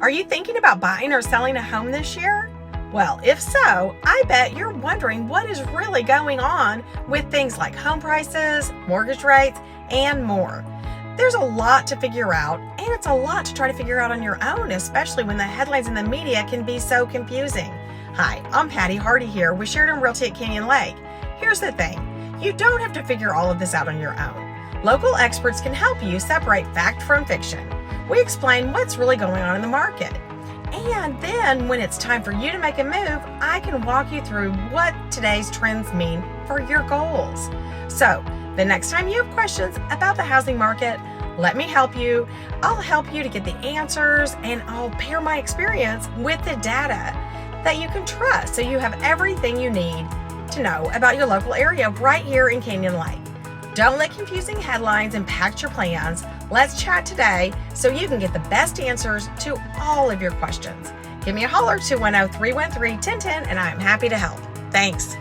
Are you thinking about buying or selling a home this year? Well, if so, I bet you're wondering what is really going on with things like home prices, mortgage rates, and more. There's a lot to figure out, and it's a lot to try to figure out on your own, especially when the headlines in the media can be so confusing. Hi, I'm Patty Hardy here with Sheridan Realty at Canyon Lake. Here's the thing, you don't have to figure all of this out on your own. Local experts can help you separate fact from fiction. We explain what's really going on in the market. And then when it's time for you to make a move, I can walk you through what today's trends mean for your goals. So the next time you have questions about the housing market, let me help you. I'll help you to get the answers, and I'll pair my experience with the data that you can trust so you have everything you need to know about your local area right here in Canyon Lake. Don't let confusing headlines impact your plans. Let's chat today so you can get the best answers to all of your questions. Give me a holler, 210-313-1010, and I'm happy to help. Thanks.